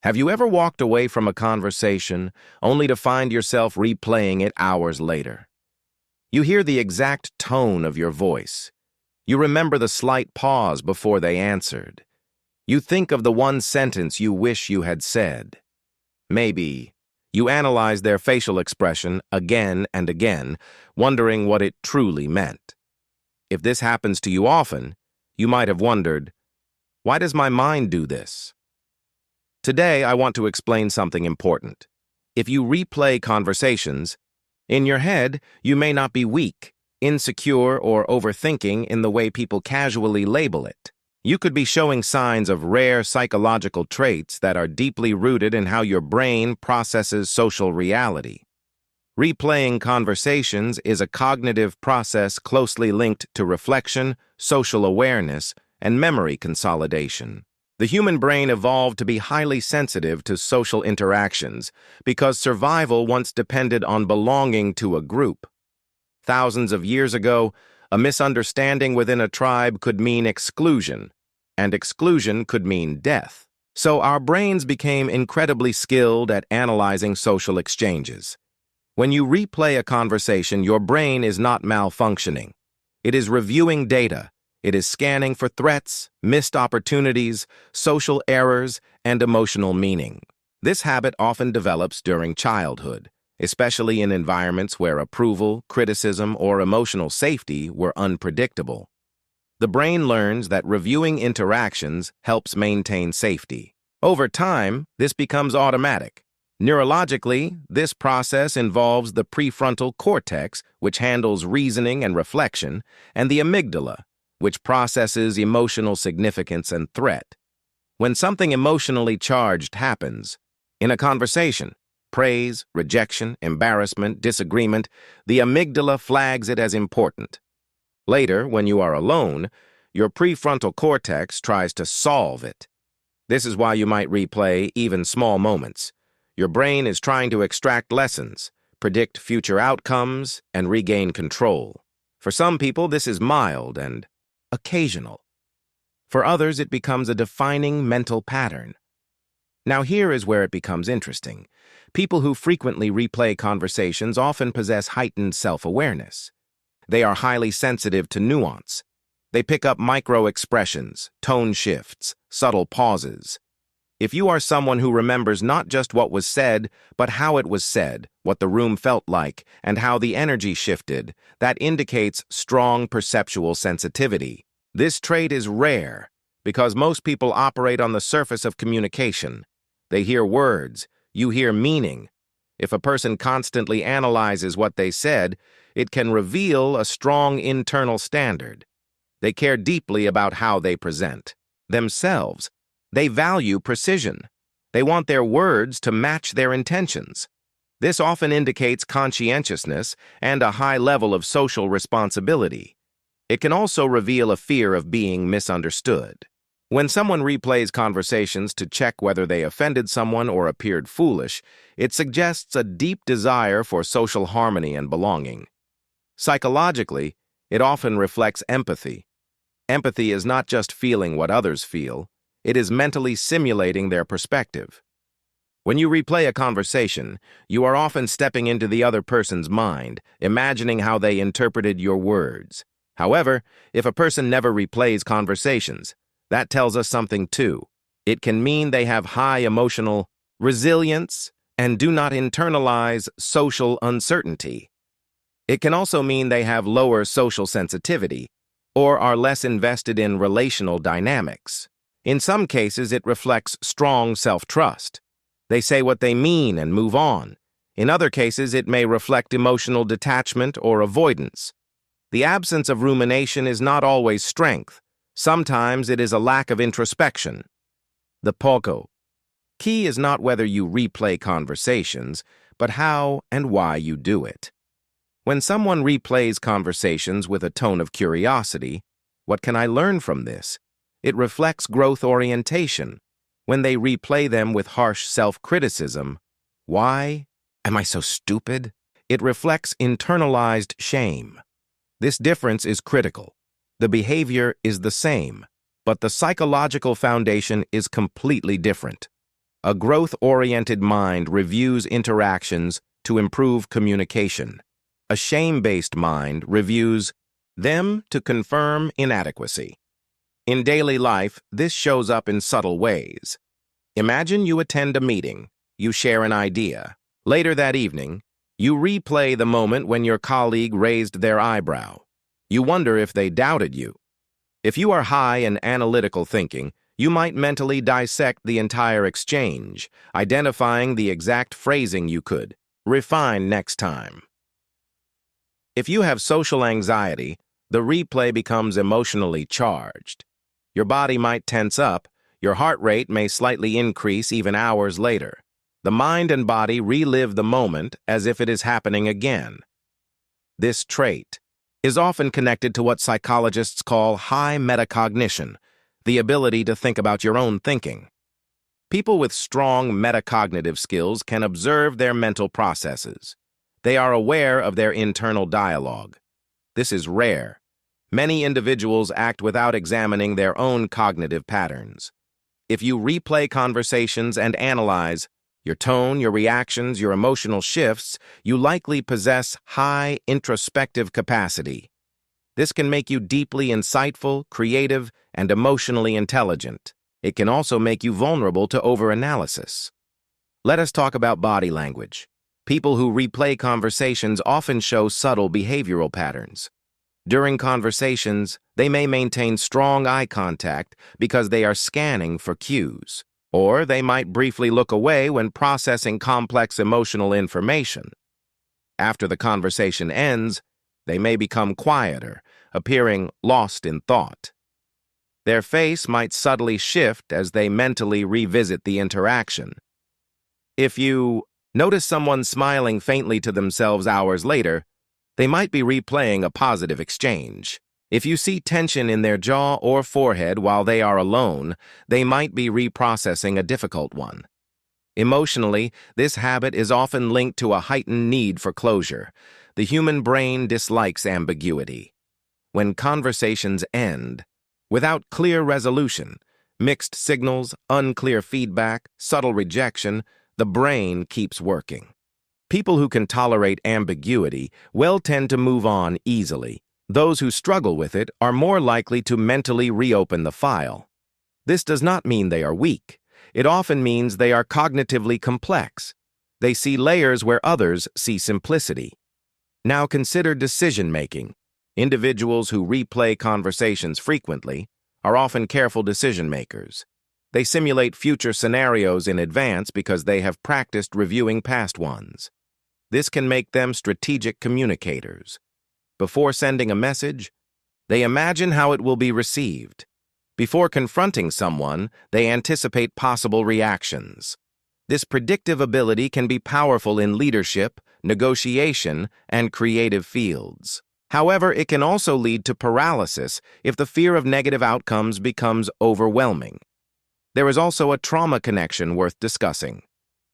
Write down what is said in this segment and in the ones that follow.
Have you ever walked away from a conversation only to find yourself replaying it hours later? You hear the exact tone of your voice. You remember the slight pause before they answered. You think of the one sentence you wish you had said. Maybe you analyze their facial expression again and again, wondering what it truly meant. If this happens to you often, you might have wondered, why does my mind do this? Today, I want to explain something important. If you replay conversations, in your head, you may not be weak, insecure, or overthinking in the way people casually label it. You could be showing signs of rare psychological traits that are deeply rooted in how your brain processes social reality. Replaying conversations is a cognitive process closely linked to reflection, social awareness, and memory consolidation. The human brain evolved to be highly sensitive to social interactions because survival once depended on belonging to a group. Thousands of years ago, a misunderstanding within a tribe could mean exclusion, and exclusion could mean death. So our brains became incredibly skilled at analyzing social exchanges. When you replay a conversation, your brain is not malfunctioning. It is reviewing data. It is scanning for threats, missed opportunities, social errors, and emotional meaning. This habit often develops during childhood, especially in environments where approval, criticism, or emotional safety were unpredictable. The brain learns that reviewing interactions helps maintain safety. Over time, this becomes automatic. Neurologically, this process involves the prefrontal cortex, which handles reasoning and reflection, and the amygdala, which processes emotional significance and threat. When something emotionally charged happens, in a conversation, praise, rejection, embarrassment, disagreement, the amygdala flags it as important. Later, when you are alone, your prefrontal cortex tries to solve it. This is why you might replay even small moments. Your brain is trying to extract lessons, predict future outcomes, and regain control. For some people, this is mild and occasional. For others, it becomes a defining mental pattern. Now here is where it becomes interesting. People who frequently replay conversations often possess heightened self-awareness. They are highly sensitive to nuance. They pick up micro-expressions, tone shifts, subtle pauses. If you are someone who remembers not just what was said, but how it was said, what the room felt like, and how the energy shifted, that indicates strong perceptual sensitivity. This trait is rare because most people operate on the surface of communication. They hear words, you hear meaning. If a person constantly analyzes what they said, it can reveal a strong internal standard. They care deeply about how they present themselves. They value precision. They want their words to match their intentions. This often indicates conscientiousness and a high level of social responsibility. It can also reveal a fear of being misunderstood. When someone replays conversations to check whether they offended someone or appeared foolish, it suggests a deep desire for social harmony and belonging. Psychologically, it often reflects empathy. Empathy is not just feeling what others feel. It is mentally simulating their perspective. When you replay a conversation, you are often stepping into the other person's mind, imagining how they interpreted your words. However, if a person never replays conversations, that tells us something too. It can mean they have high emotional resilience and do not internalize social uncertainty. It can also mean they have lower social sensitivity or are less invested in relational dynamics. In some cases, it reflects strong self-trust. They say what they mean and move on. In other cases, it may reflect emotional detachment or avoidance. The absence of rumination is not always strength. Sometimes it is a lack of introspection. The poco. Key is not whether you replay conversations, but how and why you do it. When someone replays conversations with a tone of curiosity, what can I learn from this? It reflects growth orientation. When they replay them with harsh self-criticism, why am I so stupid? It reflects internalized shame. This difference is critical. The behavior is the same, but the psychological foundation is completely different. A growth-oriented mind reviews interactions to improve communication. A shame-based mind reviews them to confirm inadequacy. In daily life, this shows up in subtle ways. Imagine you attend a meeting. You share an idea. Later that evening, you replay the moment when your colleague raised their eyebrow. You wonder if they doubted you. If you are high in analytical thinking, you might mentally dissect the entire exchange, identifying the exact phrasing you could refine next time. If you have social anxiety, the replay becomes emotionally charged. Your body might tense up, your heart rate may slightly increase even hours later. The mind and body relive the moment as if it is happening again. This trait is often connected to what psychologists call high metacognition, the ability to think about your own thinking. People with strong metacognitive skills can observe their mental processes. They are aware of their internal dialogue. This is rare. Many individuals act without examining their own cognitive patterns. If you replay conversations and analyze your tone, your reactions, your emotional shifts, you likely possess high introspective capacity. This can make you deeply insightful, creative, and emotionally intelligent. It can also make you vulnerable to overanalysis. Let us talk about body language. People who replay conversations often show subtle behavioral patterns. During conversations, they may maintain strong eye contact because they are scanning for cues, or they might briefly look away when processing complex emotional information. After the conversation ends, they may become quieter, appearing lost in thought. Their face might subtly shift as they mentally revisit the interaction. If you notice someone smiling faintly to themselves hours later, they might be replaying a positive exchange. If you see tension in their jaw or forehead while they are alone, they might be reprocessing a difficult one. Emotionally, this habit is often linked to a heightened need for closure. The human brain dislikes ambiguity. When conversations end without clear resolution, mixed signals, unclear feedback, subtle rejection, the brain keeps working. People who can tolerate ambiguity will tend to move on easily. Those who struggle with it are more likely to mentally reopen the file. This does not mean they are weak. It often means they are cognitively complex. They see layers where others see simplicity. Now consider decision-making. Individuals who replay conversations frequently are often careful decision-makers. They simulate future scenarios in advance because they have practiced reviewing past ones. This can make them strategic communicators. Before sending a message, they imagine how it will be received. Before confronting someone, they anticipate possible reactions. This predictive ability can be powerful in leadership, negotiation, and creative fields. However, it can also lead to paralysis if the fear of negative outcomes becomes overwhelming. There is also a trauma connection worth discussing.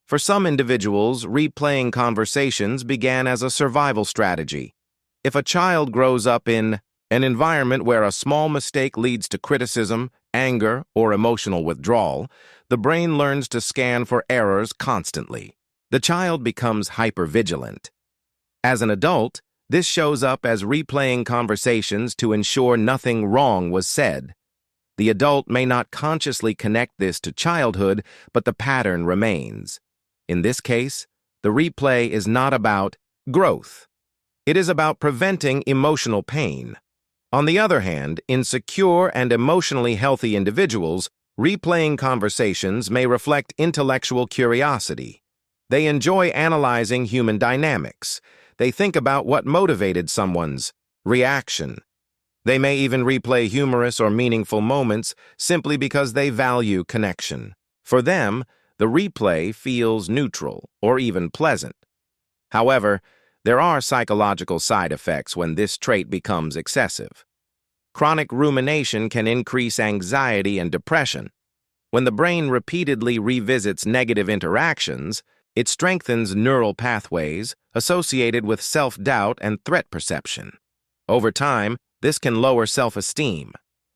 For some individuals, replaying conversations began as a survival strategy. If a child grows up in an environment where a small mistake leads to criticism, anger, or emotional withdrawal, the brain learns to scan for errors constantly. The child becomes hypervigilant. As an adult, this shows up as replaying conversations to ensure nothing wrong was said. The adult may not consciously connect this to childhood, but the pattern remains. In this case, the replay is not about growth. It is about preventing emotional pain. On the other hand, in secure and emotionally healthy individuals, replaying conversations may reflect intellectual curiosity. They enjoy analyzing human dynamics. They think about what motivated someone's reaction. They may even replay humorous or meaningful moments simply because they value connection. For them, the replay feels neutral or even pleasant. However, there are psychological side effects when this trait becomes excessive. Chronic rumination can increase anxiety and depression. When the brain repeatedly revisits negative interactions, it strengthens neural pathways associated with self-doubt and threat perception. Over time, this can lower self-esteem.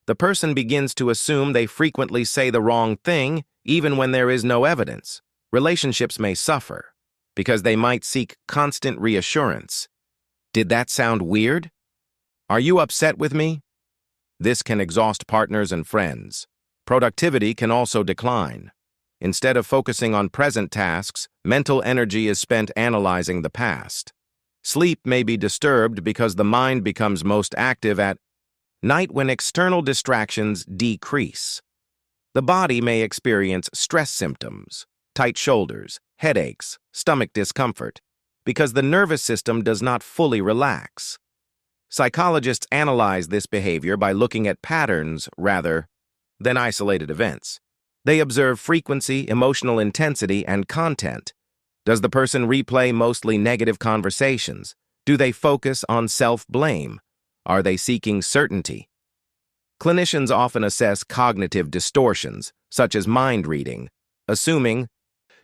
The person begins to assume they frequently say the wrong thing, even when there is no evidence. Relationships may suffer because they might seek constant reassurance. Did that sound weird? Are you upset with me? This can exhaust partners and friends. Productivity can also decline. Instead of focusing on present tasks, mental energy is spent analyzing the past. Sleep may be disturbed because the mind becomes most active at night when external distractions decrease. The body may experience stress symptoms, tight shoulders, headaches, stomach discomfort, because the nervous system does not fully relax. Psychologists analyze this behavior by looking at patterns rather than isolated events. They observe frequency, emotional intensity, and content. Does the person replay mostly negative conversations? Do they focus on self-blame? Are they seeking certainty? Clinicians often assess cognitive distortions, such as mind reading, assuming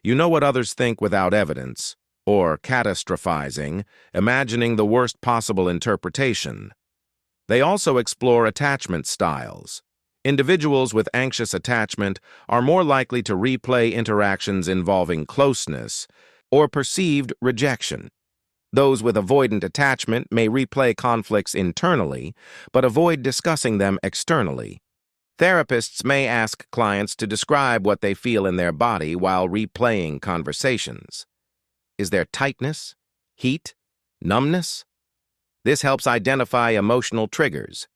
you know what others think without evidence, or catastrophizing, imagining the worst possible interpretation. They also explore attachment styles. Individuals with anxious attachment are more likely to replay interactions involving closeness or perceived rejection. Those with avoidant attachment may replay conflicts internally, but avoid discussing them externally. Therapists may ask clients to describe what they feel in their body while replaying conversations. Is there tightness, heat, numbness? This helps identify emotional triggers.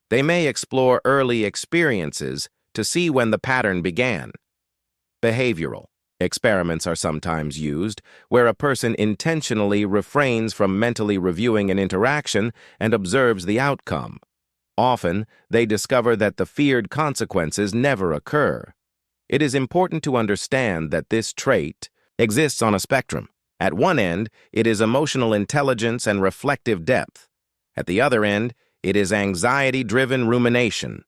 They may explore early experiences to see when the pattern began. Behavioral experiments are sometimes used, where a person intentionally refrains from mentally reviewing an interaction and observes the outcome. Often, they discover that the feared consequences never occur. It is important to understand that this trait exists on a spectrum. At one end, it is emotional intelligence and reflective depth. At the other end, it is anxiety-driven rumination.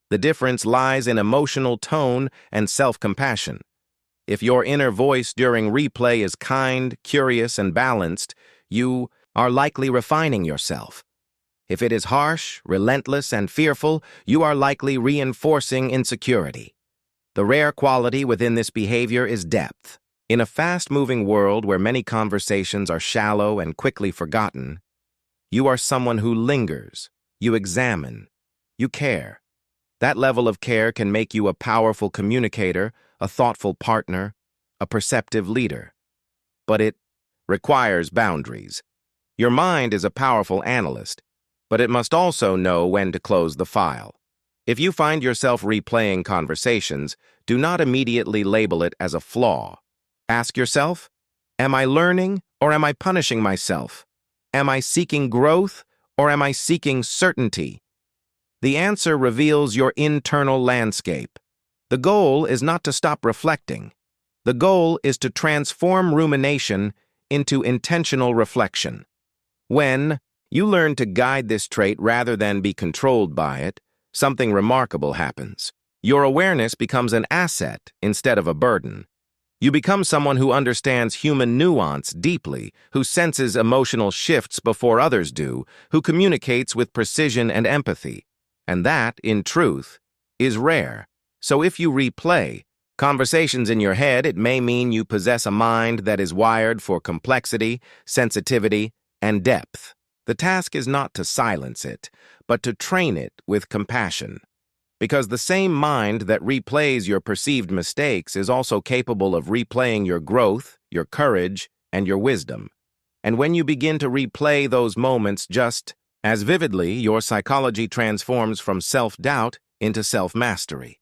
The difference lies in emotional tone and self-compassion. If your inner voice during replay is kind, curious, and balanced, you are likely refining yourself. If it is harsh, relentless, and fearful, you are likely reinforcing insecurity. The rare quality within this behavior is depth. In a fast-moving world where many conversations are shallow and quickly forgotten, you are someone who lingers, you examine, you care. That level of care can make you a powerful communicator, a thoughtful partner, a perceptive leader. But it requires boundaries. Your mind is a powerful analyst, but it must also know when to close the file. If you find yourself replaying conversations, do not immediately label it as a flaw. Ask yourself, am I learning or am I punishing myself? Am I seeking growth or am I seeking certainty? The answer reveals your internal landscape. The goal is not to stop reflecting. The goal is to transform rumination into intentional reflection. When you learn to guide this trait rather than be controlled by it, something remarkable happens. Your awareness becomes an asset instead of a burden. You become someone who understands human nuance deeply, who senses emotional shifts before others do, who communicates with precision and empathy. And that, in truth, is rare. So if you replay conversations in your head, it may mean you possess a mind that is wired for complexity, sensitivity, and depth. The task is not to silence it, but to train it with compassion. Because the same mind that replays your perceived mistakes is also capable of replaying your growth, your courage, and your wisdom. And when you begin to replay those moments just as vividly, your psychology transforms from self-doubt into self-mastery.